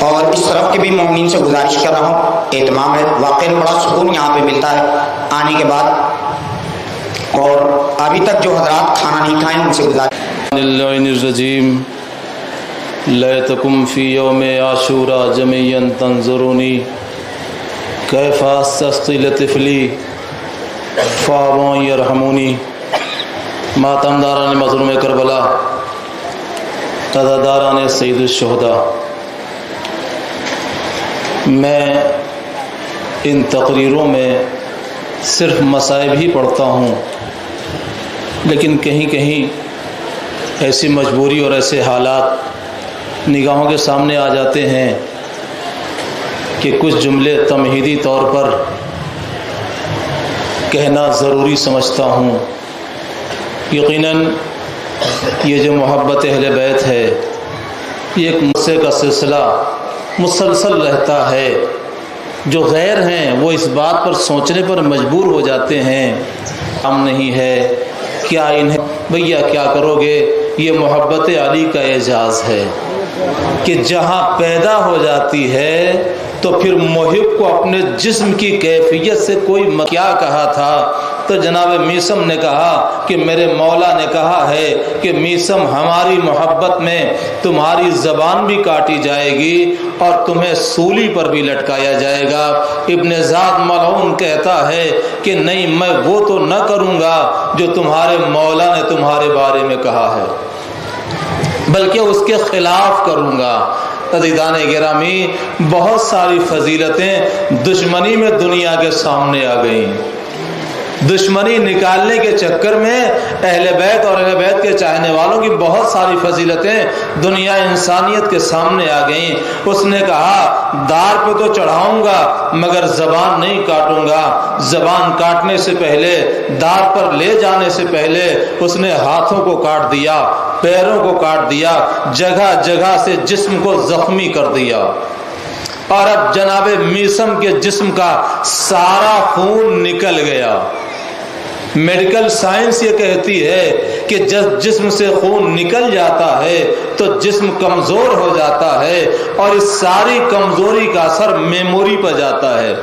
اور اس طرف کے بھی مومنین سے گزارش کر رہا ہوں، اہتمام ہے، واقعی بڑا سکون یہاں پہ ملتا ہے آنے کے بعد، اور ابھی تک جو حضرات کھانا نہیں کھائیں ان سے گزارش۔ اللعین الرجیم لیتکم فی یوم عاشوراء جميعا تنظرونی کیف استسقی لطفلی فابوا یرحمونی۔ ماتمداران مظلوم کربلا، عزاداران سید الشہداء، میں ان تقریروں میں صرف مصائب ہی پڑھتا ہوں، لیکن کہیں کہیں ایسی مجبوری اور ایسے حالات نگاہوں کے سامنے آ جاتے ہیں کہ کچھ جملے تمہیدی طور پر کہنا ضروری سمجھتا ہوں۔ یقیناً یہ جو محبت اہل بیت ہے یہ ایک مسئلے کا سلسلہ مسلسل رہتا ہے۔ جو غیر ہیں وہ اس بات پر سوچنے پر مجبور ہو جاتے ہیں، ہم نہیں ہے کیا انہیں بھیا کیا کرو گے۔ یہ محبت علی کا اعزاز ہے کہ جہاں پیدا ہو جاتی ہے تو پھر محب کو اپنے جسم کی کیفیت سے کوئی کیا کہا تھا، تو جناب میثم نے کہا کہ میرے مولا نے کہا ہے کہ میثم ہماری محبت میں تمہاری زبان بھی کاٹی جائے گی اور تمہیں سولی پر بھی لٹکایا جائے گا۔ ابن زاد ملعون کہتا ہے کہ نہیں، میں وہ تو نہ کروں گا جو تمہارے مولا نے تمہارے بارے میں کہا ہے، بلکہ اس کے خلاف کروں گا۔ عزیزان گرامی، بہت ساری فضیلتیں دشمنی میں دنیا کے سامنے آ گئیں۔ دشمنی نکالنے کے چکر میں اہل بیت اور اہل بیت کے چاہنے والوں کی بہت ساری فضیلتیں دنیا انسانیت کے سامنے آ گئیں۔ اس نے کہا دار پہ تو چڑھاؤں گا مگر زبان نہیں کاٹوں گا۔ زبان کاٹنے سے پہلے، دار پر لے جانے سے پہلے اس نے ہاتھوں کو کاٹ دیا، پیروں کو کاٹ دیا، جگہ جگہ سے جسم کو زخمی کر دیا۔ اور اب جناب میثم کے جسم کا سارا خون نکل گیا۔ میڈیکل سائنس یہ کہتی ہے کہ جب جسم سے خون نکل جاتا ہے تو جسم کمزور ہو جاتا ہے اور اس ساری کمزوری کا اثر میموری پر جاتا ہے۔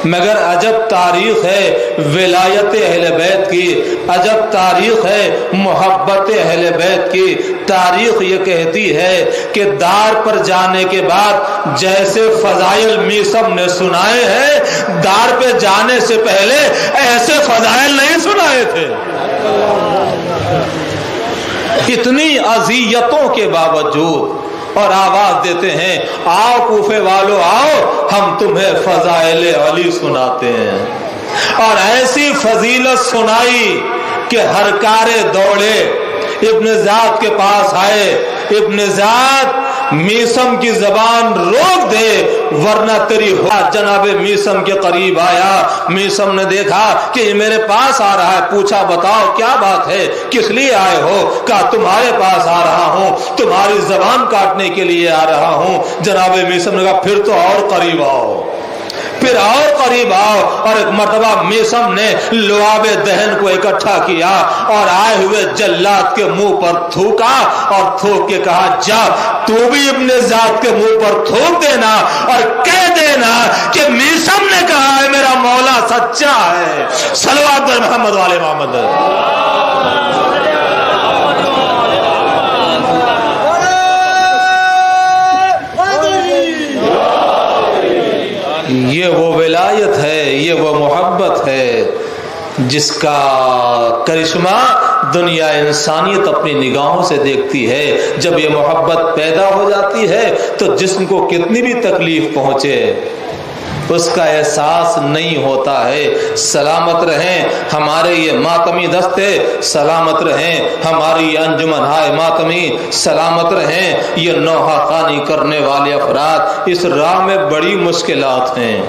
مگر عجب تاریخ ہے ولایت اہل بیت کی، عجب تاریخ ہے محبت اہل بیت کی۔ تاریخ یہ کہتی ہے کہ دار پر جانے کے بعد جیسے فضائل میثم نے سنائے ہیں، دار پہ جانے سے پہلے ایسے فضائل نہیں سنائے تھے۔ اتنی اذیتوں کے باوجود اور آواز دیتے ہیں آؤ کوفے والو آؤ، ہم تمہیں فضائل علی سناتے ہیں۔ اور ایسی فضیلت سنائی کہ ہر کارے دوڑے، ابن زاد کے پاس آئے، ابن زاد میثم کی زبان روک دے ورنہ تیری ہوا۔ جناب میثم کے قریب آیا، میثم نے دیکھا کہ یہ میرے پاس آ رہا ہے، پوچھا بتاؤ کیا بات ہے، کس لیے آئے ہو؟ کہا تمہارے پاس آ رہا ہوں، تمہاری زبان کاٹنے کے لیے آ رہا ہوں۔ جناب میثم نے کہا پھر تو اور قریب آؤ، پھر اور قریب آؤ۔ اور ایک مرتبہ میثم نے لعاب دہن کو اکٹھا کیا اور آئے ہوئے جلاد کے منہ پر تھوکا اور تھوک کے کہا جا تو بھی ابن زاد کے منہ پر تھوک دینا اور کہہ دینا کہ میثم نے کہا ہے میرا مولا سچا ہے۔ صلوات محمد والے محمد۔ یہ وہ ولایت ہے، یہ وہ محبت ہے جس کا کرشمہ دنیا انسانیت اپنی نگاہوں سے دیکھتی ہے۔ جب یہ محبت پیدا ہو جاتی ہے تو جسم کو کتنی بھی تکلیف پہنچے اس کا احساس نہیں ہوتا ہے۔ سلامت رہیں ہمارے یہ ماتمی دستے، سلامت رہیں ہماری یہ انجمن ہائے ماتمی، سلامت رہیں یہ نوحہ خوانی کرنے والے افراد۔ اس راہ میں بڑی مشکلات ہیں،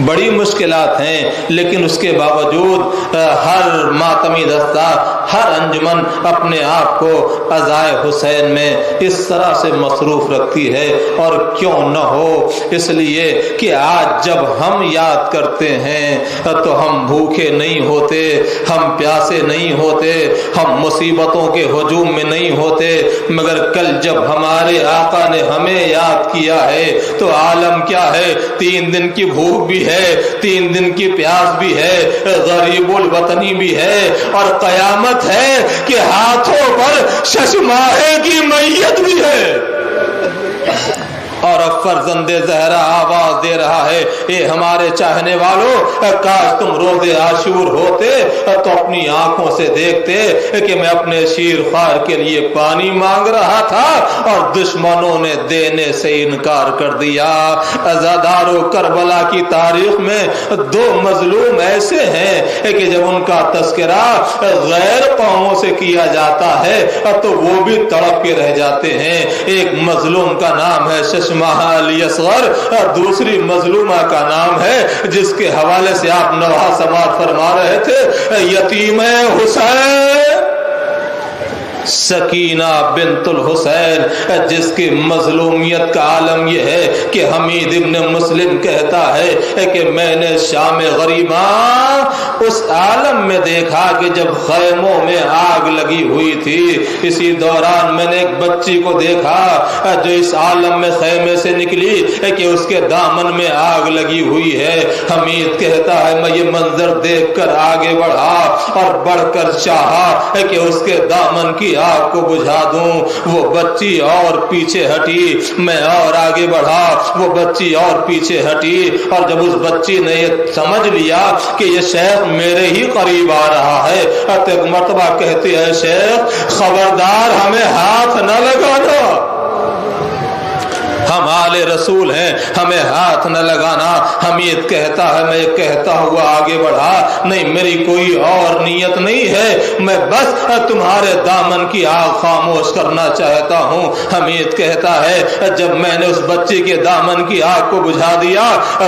بڑی مشکلات ہیں، لیکن اس کے باوجود ہر ماتمی دستہ ہر انجمن اپنے آپ کو ازائے حسین میں اس طرح سے مصروف رکھتی ہے، اور کیوں نہ ہو، اس لیے کہ آج جب ہم یاد کرتے ہیں تو ہم بھوکے نہیں ہوتے، ہم پیاسے نہیں ہوتے، ہم مصیبتوں کے ہجوم میں نہیں ہوتے، مگر کل جب ہمارے آقا نے ہمیں یاد کیا ہے تو عالم کیا ہے، 3 دن کی بھوک بھی ہے، 3 دن کی پیاس بھی ہے، غریب الوطنی بھی ہے، اور قیامت ہے کہ ہاتھوں پر ششماہے کی میت بھی ہے۔ اور اب فرزند زہرا آواز دے رہا ہے، اے ہمارے چاہنے والوں، کاش تم روز عاشور ہوتے تو اپنی آنکھوں سے دیکھتے کہ میں اپنے شیر خوار کے لیے پانی مانگ رہا تھا اور دشمنوں نے دینے سے انکار کر دیا۔ عزادار و کربلا کی تاریخ میں 2 مظلوم ایسے ہیں کہ جب ان کا تذکرہ غیر قوموں سے کیا جاتا ہے تو وہ بھی تڑپ کے رہ جاتے ہیں۔ ایک مظلوم کا نام ہے ششماہا علی اصغر، اور دوسری مظلومہ کا نام ہے جس کے حوالے سے آپ نوحہ سماعت فرما رہے تھے، یتیم حسین سکینہ بنت الحسین، جس کی مظلومیت کا عالم یہ ہے کہ حمید ابن مسلم کہتا ہے کہ میں نے شام غریباں اس عالم میں دیکھا کہ جب خیموں میں آگ لگی ہوئی تھی، اسی دوران میں نے ایک بچی کو دیکھا جو اس عالم میں خیمے سے نکلی کہ اس کے دامن میں آگ لگی ہوئی ہے۔ حمید کہتا ہے میں یہ منظر دیکھ کر آگے بڑھا اور بڑھ کر چاہا کہ اس کے دامن کی آگ کو بجھا دوں، وہ بچی اور پیچھے ہٹی، میں اور آگے بڑھا، وہ بچی اور پیچھے ہٹی، اور جب اس بچی نے یہ سمجھ لیا کہ یہ شیخ میرے ہی قریب آ رہا ہے تو ایک مرتبہ کہتی ہے، شیخ خبردار ہمیں ہاتھ نہ لگانا، ہم آل رسول ہیں، ہمیں ہاتھ نہ لگانا۔ حمید کہتا ہے میں کہتا ہوا آگے بڑھا، نہیں میری کوئی اور نیت نہیں ہے، میں بس تمہارے دامن کی آگ خاموش کرنا چاہتا ہوں۔ حمید کہتا ہے جب میں نے اس بچی کے دامن کی آگ کو بجھا دیا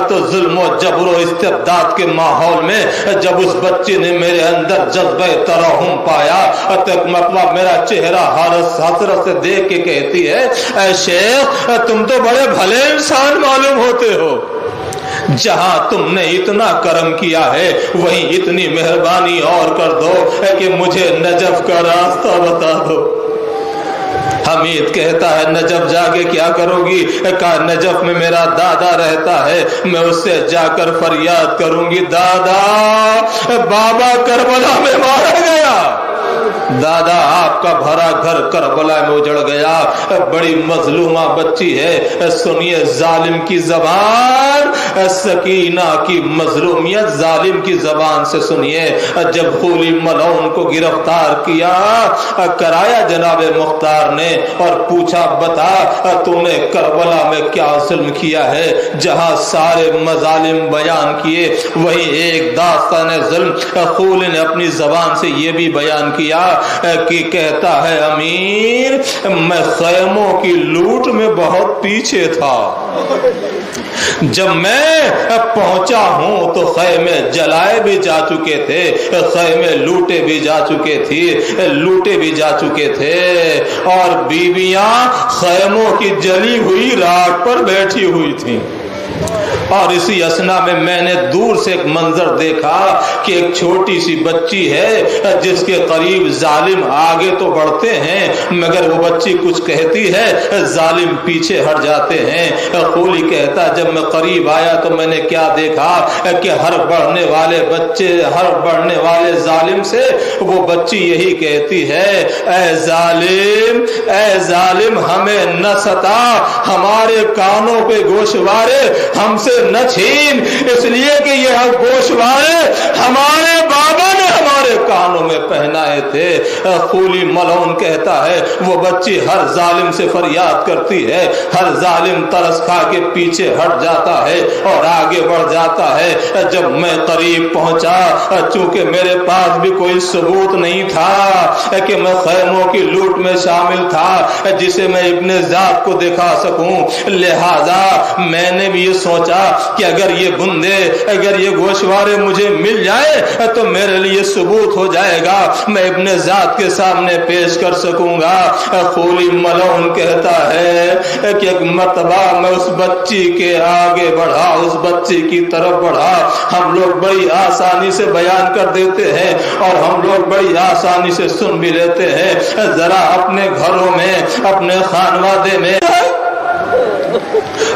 تو ظلم و جبر و استبداد کے ماحول میں جب اس بچی نے میرے اندر جذبہ ترحم پایا تو ایک مرتبہ میرا چہرہ حسرت سے دیکھ کے کہتی ہے، اے شیخ تم تو بڑے بھلے انسان معلوم ہوتے ہو، جہاں تم نے اتنا کرم کیا ہے وہیں اتنی مہربانی اور کر دو کہ مجھے نجف کا راستہ بتا دو۔ حمید کہتا ہے نجف جا کے کیا کرو گی؟ کہا نجف میں میرا دادا رہتا ہے، میں اس سے جا کر فریاد کروں گی، دادا بابا کربلا میں مارا گیا، دادا آپ کا بھرا گھر کربلا میں اجڑ گیا، بڑی مظلومہ بچی ہے۔ سنیے ظالم کی زبان، سکینہ کی مظلومیت ظالم کی زبان سے سنیے۔ جب خولی ملعون کو گرفتار کرایا جناب مختار نے اور پوچھا بتا تو نے کربلا میں کیا ظلم کیا ہے، جہاں سارے مظالم بیان کیے وہی ایک داستان ظلم خولی نے اپنی زبان سے یہ بھی بیان کیا کہ کہتا ہے امیر میں خیموں کی لوٹ میں بہت پیچھے تھا، جب میں پہنچا ہوں تو خیمے جلائے بھی جا چکے تھے، خیمے لوٹے بھی جا چکے تھے اور بیویاں خیموں کی جلی ہوئی راکھ پر بیٹھی ہوئی تھیں۔ اور اسی اسنا میں نے دور سے ایک منظر دیکھا کہ ایک چھوٹی سی بچی ہے جس کے قریب ظالم آگے تو بڑھتے ہیں مگر وہ بچی کچھ کہتی ہے ظالم پیچھے ہٹ جاتے ہیں۔ خولی کہتا جب میں قریب آیا تو میں نے کیا دیکھا کہ ہر بڑھنے والے ظالم سے وہ بچی یہی کہتی ہے، اے ظالم ہمیں نہ ستا، ہمارے کانوں پہ گوشوارے ہم سے نہ چھین، اس لیے کہ یہ گوشوارے ہمارے بابا نے ہمارے کانوں میں پہنائے تھے۔ خولی ملعون کہتا ہے وہ بچی ہر ظالم سے فریاد کرتی ہے، ہر ظالم ترس کھا کے پیچھے ہٹ جاتا ہے اور آگے بڑھ جاتا ہے۔ جب میں قریب پہنچا چونکہ میرے پاس بھی کوئی ثبوت نہیں تھا کہ میں خیموں کی لوٹ میں شامل تھا جسے میں ابن ذات کو دکھا سکوں، لہذا میں نے بھی یہ سوچا کہ اگر یہ گوشوارے مجھے مل جائے تو میرے لیے ثبوت ہو جائے گا میں ابن ذات کے سامنے پیش کر سکوں گا۔ خولی ملعون کہتا ہے کہ ایک مرتبہ میں اس بچی کے آگے بڑھا، اس بچی کی طرف بڑھا۔ ہم لوگ بڑی آسانی سے بیان کر دیتے ہیں اور ہم لوگ بڑی آسانی سے سن بھی لیتے ہیں، ذرا اپنے گھروں میں اپنے خانوادے میں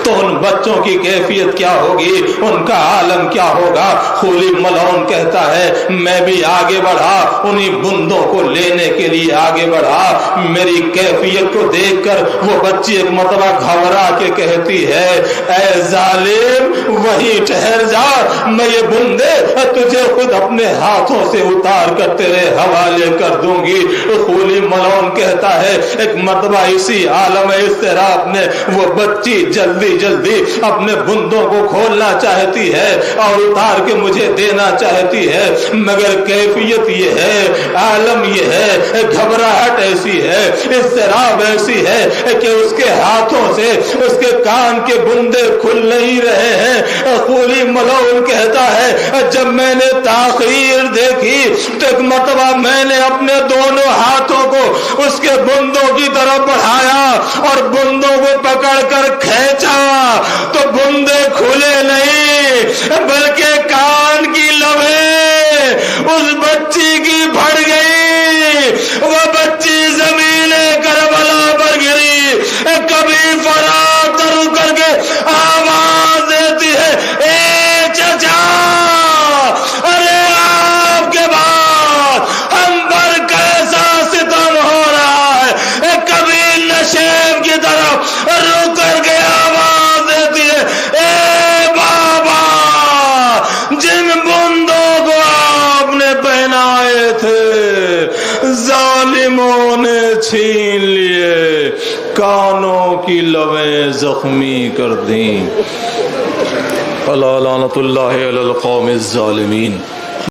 تو ان بچوں کی کیفیت کیا ہوگی، ان کا عالم کیا ہوگا۔ خولی ملعون کہتا ہے میں بھی آگے بڑھا، انہی بندوں کو لینے کے لیے آگے بڑھا۔ میری کیفیت کو دیکھ کر وہ بچی ایک مرتبہ گھبرا کے کہتی ہے اے ظالم وہیں ٹھہر جا، میں یہ بندے تجھے خود اپنے ہاتھوں سے اتار کر تیرے حوالے کر دوں گی۔ خولی ملعون کہتا ہے ایک مرتبہ اسی عالم اضطراب میں وہ بچی جلدی اپنے بندوں کو کھولنا چاہتی ہے اور اتار کے مجھے دینا چاہتی ہے، مگر کیفیت یہ ہے، عالم یہ ہے، گھبراہٹ ایسی ہے، اضطراب ایسی ہے کہ اس کے ہاتھوں سے اس کے کان کے بندے کھل نہیں رہے ہیں۔ خولی ملعون کہتا ہے جب میں نے تاخیر دیکھی تو ایک مرتبہ میں نے اپنے دونوں ہاتھوں کو اس کے بندوں کی طرف بڑھایا اور بندوں کو پکڑ کر کھینچا تو بندے کھلے نہیں بلکہ کان کی لبیں اس بچی کی پھٹ گئی۔ وہ بچی زمین کربلا پر گری، کبھی فرات تر کر کے آواز دیتی ہے اے چچا، ارے آپ کے بعد ہم پر کیسا ستم ہو رہا ہے۔ کبھی نشیب کی طرف رک کر کے آواز دیتی ہے اے بابا، جن بندوں کو آپ نے پہنائے تھے ظالموں نے چھین لیے، کانوں کی لویں زخمی کر دیں۔ الا لعنت اللہ علی القوم الظالمین۔